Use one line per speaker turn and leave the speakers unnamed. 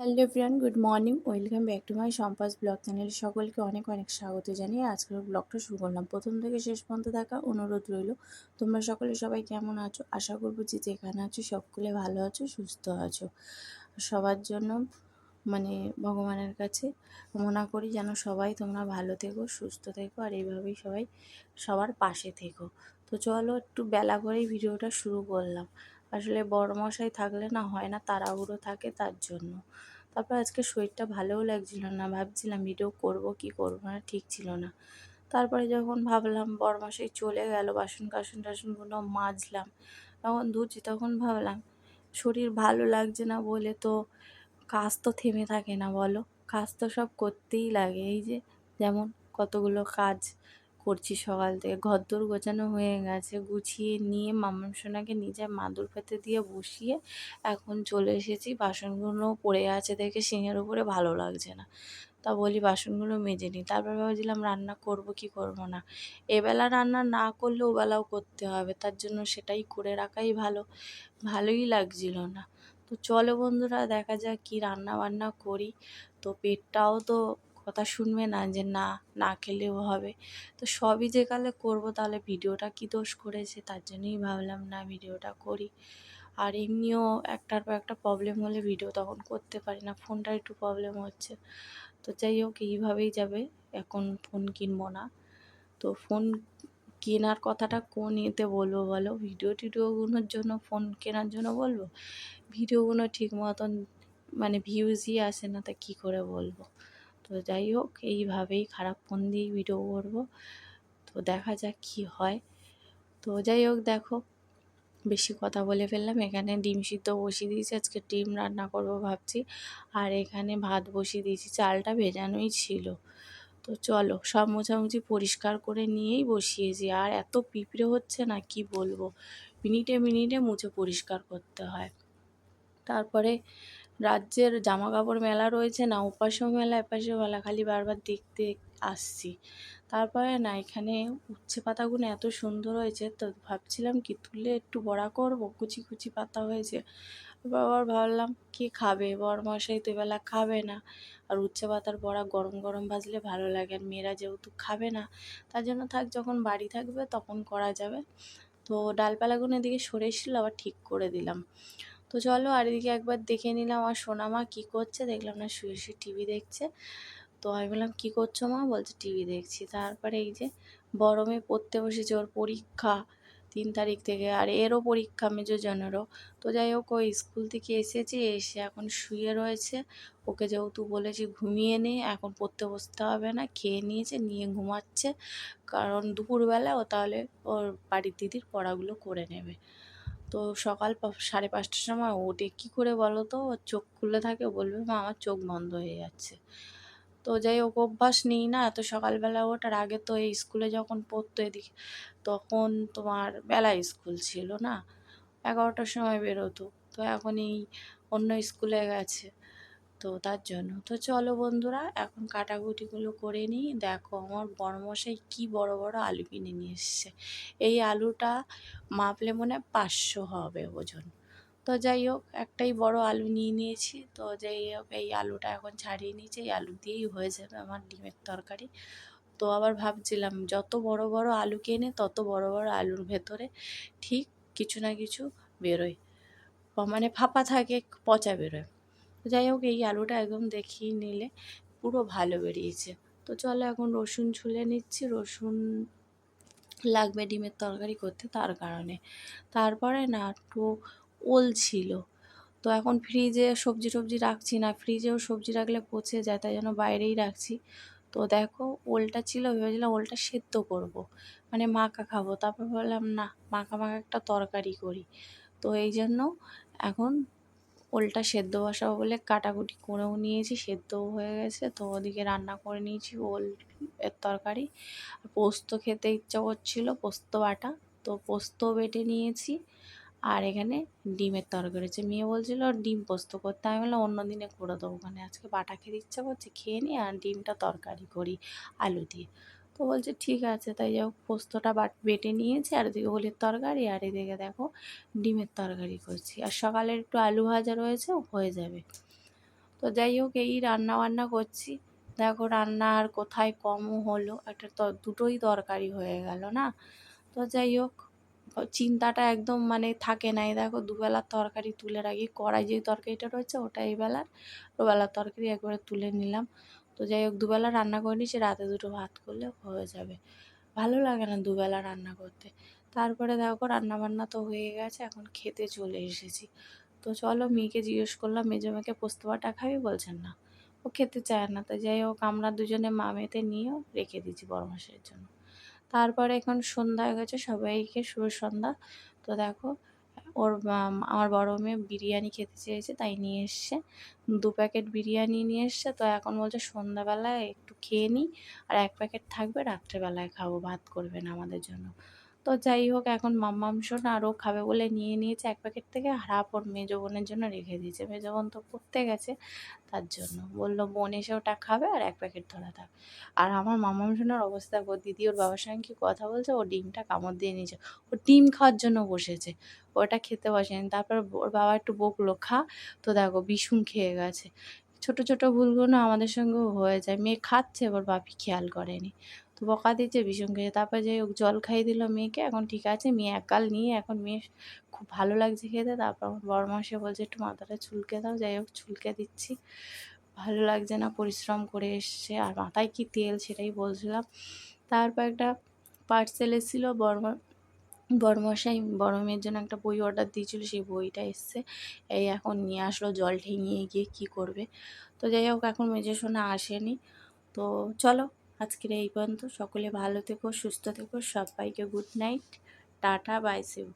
Hello everyone, good morning. Welcome back to my সম্পাস blog channel. সকলকে অনেক অনেক স্বাগত জানিয়ে আজকের ব্লগটা শুরু করলাম। প্রথম থেকে শেষ পর্যন্ত দেখা অনুরোধ রইল। তোমরা সকলে সবাই কেমন আছো? আশা করবো যে যেখানে আছো সকলে ভালো আছো, সুস্থ আছো। সবার জন্য ভগবানের কাছে কামনা করি যেন সবাই তোমরা ভালো থেকো, সুস্থ থেকো, আর এইভাবেই সবাই সবার পাশে থেকো। তো চলো, একটু বেলা করেই ভিডিওটা শুরু করলাম। আসলে বড়মশাই থাকলে না হয় না, তাড়াহুড়ো থাকে, তার জন্য। তারপর আজকে শরীরটা ভালোও লাগছিল না, ভাবছিলাম ভিডিও করব কি করব না, ঠিক ছিল না। তারপরে যখন ভাবলাম বড়মশাই চলে গেল, টাসনগুলো মাজলাম, তখন ধুচ্ছি, তখন ভাবলাম শরীর ভালো লাগছে না বলে তো কাজ তো থেমে থাকে না বলো। কাজ তো সব করতেই লাগে। এই যে যেমন কতগুলো কাজ করছি সকাল থেকে। ঘরদোর গোছানো হয়ে গেছে, গুছিয়ে নিয়ে মাম্মাম সোনাকে নিজে মাদুর পেতে দিয়ে বসিয়ে এখন চলে এসেছি। বাসনগুলো পড়ে আছে দেখে সিংহের উপরে ভালো লাগছে না, তা বলি বাসনগুলো মেজে নিই। তারপর ভাবছিলাম রান্না করব কি করব না। এবেলা রান্না না করলে ওবেলাও করতে হবে, তার জন্য সেটাই করে রাখাই ভালো। ভালোই লাগছিল না। তো চলো বন্ধুরা, দেখা যাক কি রান্না বান্না করি। তো পেটটাও তো কথা শুনবে না যে না, না খেলেও হবে। তো সবই যেকালে করব, তাহলে ভিডিওটা কি দোষ করেছে, তার জন্যই ভাবলাম না ভিডিওটা করি। আর এমনিও একটার পর একটা প্রবলেম হলে ভিডিও তখন করতে পারি না, ফোনটার একটু প্রবলেম হচ্ছে। তো যাই হোক, এইভাবেই যাবে। এখন ফোন কিনবো না। তো ফোন কেনার কথাটা কোন এতে বলবো বলো? টিডিওগুলোর জন্য ফোন কেনার জন্য বলবো? ভিডিওগুলো ঠিক মতন ভিউজই আসে না, তা কী করে বলবো? তো যাই হোক, এইভাবেই খারাপ ফোন দিয়েই ভিডিও করবো। তো দেখা যাক কী হয়। তো যাই হোক, দেখো বেশি কথা বলে ফেললাম। এখানে ডিম সিদ্ধ বসিয়ে দিয়েছি, আজকে ডিম রান্না করবো ভাবছি। আর এখানে ভাত বসিয়ে দিয়েছি, চালটা ভেজানোই ছিল। তো চলো, সব মোছামুছি পরিষ্কার করে নিয়েই বসিয়েছি। আর এত পিঁপড়ে হচ্ছে না, কি বলবো, মিনিটে মিনিটে মুছে পরিষ্কার করতে হয়। তারপরে রাজ্যের জামা কাপড় মেলা রয়েছে না, ওপাশেও মেলা এপাশেও মেলা, খালি বারবার দেখতে আসছি। তারপরে না, এখানে উচ্ছে পাতাগুলো এত সুন্দর হয়েছে, তো ভাবছিলাম কি তুলে একটু বড়া করব, কুচি কুচি পাতা হয়েছে। আবার ভাবলাম কি খাবে, বড়মশাই তো বেলা খাবে না। আর উচ্ছে পাতার বড়া গরম গরম ভাজলে ভালো লাগে, আর মেয়েরা যেহেতু খাবে না, তার জন্য থাক, যখন বাড়ি থাকবে তখন করা যাবে। তো ডালপালাগুলো এদিকে সরে এসেছিলো, আবার ঠিক করে দিলাম। তো চলো, আর এদিকে একবার দেখে নিলাম আমার সোনামা কী করছে। দেখলাম না, শুয়ে শুয়ে টিভি দেখছে। তো আমি বললাম কী করছো মা? বলছে টিভি দেখছি। তারপরে এই যে বড় মেয়ে পড়তে বসেছে, ওর পরীক্ষা 3 তারিখ থেকে, আর এরও পরীক্ষা মেজোজনেরও। তো যাই হোক, ও স্কুল থেকে এসেছে, এসে এখন শুয়ে রয়েছে। ওকে যেহেতু বলেছি ঘুমিয়ে নে, এখন পড়তে বসতে হবে না, খেয়ে নিয়েছে, নিয়ে ঘুমাচ্ছে। কারণ দুপুরবেলা ও তাহলে ওর বাড়ির দিদির পড়াগুলো করে নেবে। তো সকাল 5:30টার সময় ওঠে, কী করে বলো তো? ওর চোখ খুলে থাকে, বলবে মা আমার চোখ বন্ধ হয়ে যাচ্ছে। তো যাই হোক, অভ্যাস নেই না এত সকালবেলা ওঠার। আগে তো এই স্কুলে যখন পড়তো এদিকে, তখন তোমার বেলা স্কুল ছিল না, 11টার সময় বেরোতো। তো এখন এই অন্য স্কুলে গেছে, তো তার জন্য। তো চলো বন্ধুরা, এখন কাটাকুটিগুলো করে নিই। দেখো আমার বড়মশাই কি বড় বড় আলু কিনে নিয়ে এসছে। এই আলুটা মাপলে মনে হয় 500 হবে ওজন। তো যাই হোক, একটাই বড় আলু নিয়ে নিয়েছি। তো যাই হোক, এই আলুটা এখন ছাড়িয়ে নিয়েছি, এই আলু দিয়েই হয়ে যাবে আমার ডিমের তরকারি। তো আবার ভাবছিলাম যত বড় বড় আলু কেনে, তত বড় বড় আলুর ভেতরে ঠিক কিছু না কিছু বেরোয়, ফাঁপা থাকে, পচা বেরোয়। তো যাই হোক, এই আলুটা একদম দেখিয়ে নিলে পুরো ভালো বেরিয়েছে। তো চলো, এখন রসুন ছুলে নিচ্ছি। রসুন লাগবে ডিমের তরকারি করতে, তার কারণে। তারপরে না একটু ওল ছিল, তো এখন ফ্রিজে সবজি টবজি রাখছি না, ফ্রিজেও সবজি রাখলে পচে যায়, তাই জন্য বাইরেই রাখছি। তো দেখো, ওলটা ছিল, ভেবেছিলাম ওলটা সেদ্ধ করব, মাখা খাবো। তারপর বললাম না, মাখা মাখা একটা তরকারি করি। তো এই জন্য এখন ওলটা সেদ্ধ বসাবো বলে কাটাকুটি করেও নিয়েছি, সেদ্ধও হয়ে গেছে। তো ওদিকে রান্না করে নিয়েছি ওল এর তরকারি। পোস্ত খেতে ইচ্ছা করছিল, পোস্ত বাটা, তো পোস্ত বেটে নিয়েছি। আর এখানে ডিমের তরকারি হচ্ছে। মেয়ে বলছিল ডিম পোস্ত করতে, আমি বললাম অন্য দিনে করে দেবো, আজকে বাটা খেতে ইচ্ছা করছে, খেয়ে নিই, আর ডিমটা তরকারি করি আলু দিয়ে। তো বলছে ঠিক আছে। তাই যাই হোক, পোস্তটা বেটে নিয়েছি, আর এদিকে ওলের তরকারি, আর এদিকে দেখো ডিমের তরকারি করছি। আর সকালের একটু আলু ভাজা রয়েছে, হয়ে যাবে। তো যাই হোক এই রান্না বান্না করছি। দেখো রান্না আর কোথায় কমও হলো, একটা দুটোই তরকারি হয়ে গেল না। তো যাই হোক চিন্তাটা একদম মানে থাকে না। এই দেখো দুবেলার তরকারি তুলে রাখি, কড়াই যে তরকারিটা রয়েছে ওটা এই বেলার, ওবেলার তরকারি একবারে তুলে নিলাম। তো যাই হোক দুবেলা রান্না করে নিয়েছি, রাতে দুটো ভাত করলে হয়ে যাবে। ভালো লাগে না দুবেলা রান্না করতে। তারপরে দেখো রান্না বান্না তো হয়ে গেছে, এখন খেতে চলে এসেছি। তো চলো মেয়েকে জিজ্ঞেস করলাম মেজো মেয়েকে পোস্ত বাটা খাবি, বলছেন না, ও খেতে চায় না। তো যাই হোক আমরা দুজনে মামেতে নিয়েও রেখে দিয়েছি বড় মাসের জন্য। তারপরে এখন সন্ধ্যা হয়ে গেছে, সবাইকে শুভ সন্ধ্যা। তো দেখো আমার বড় মেয়ে বিরিয়ানি খেতে চেয়েছে তাই নিয়ে এসছে, 2 প্যাকেট বিরিয়ানি নিয়ে এসছে। তো এখন বলছে সন্ধ্যাবেলায় একটু খেয়ে নিই, আর 1 প্যাকেট থাকবে রাত্রেবেলায় খাবো, ভাত করবে না আমাদের জন্য। তো যাই হোক এখন মাম্মাম শোন আরও খাবে বলে নিয়ে নিয়েছে 1 প্যাকেট থেকে, আর হাফ ওর মেজো বোনের জন্য রেখে দিয়েছে। মেজো বোন তো পড়তে গেছে, তার জন্য বললো বোন এসে ওটা খাবে আর 1 প্যাকেট ধরা থাক। আর আমার মামাম সোনার অবস্থা দেখো, দিদি ওর বাবার সঙ্গে কি কথা বলছে, ও ডিমটা কামড় দিয়ে নিয়েছে। ও ডিম খাওয়ার জন্য বসেছে, ওটা খেতে বসেনি। তারপর ওর বাবা একটু বকলো খা, তো দেখো বিশুন খেয়ে গেছে। ছোট ছোট ভুলগুলো আমাদের সঙ্গেও হয়ে যায়, মেয়ে খাচ্ছে এবার বাপি খেয়াল করেনি, তো বকা দিচ্ছে ভীষণ খেয়ে। তারপর যাই হোক জল খাইয়ে দিল মেয়েকে, এখন ঠিক আছে। মেয়ে একগাল নিয়ে এখন মেয়ে খুব ভালো লাগছে খেতে। তারপর আমার বড় মাসে বলছে একটু মাথাটা চুলকে দাও, যাই হোক চুলকে দিচ্ছি। ভালো লাগছে না, পরিশ্রম করে এসছে, আর মাথায় কি তেল সেটাই বলছিলাম। তারপর একটা পার্সেল এসেছিলো, বড়মশাই বড় মেয়ের জন্য একটা বই অর্ডার দিয়েছিল, সেই বইটা এসছে। এই এখন নিয়ে আসলো, জল ঠেঙিয়ে গিয়ে কি করবে। তো যাই হোক এখন মেজো সোনা আসেনি। তো চলো আজকের এই পর্যন্ত, সকলে ভালো থেকো সুস্থ থেকো, সবাইকে good night, tata bye see you.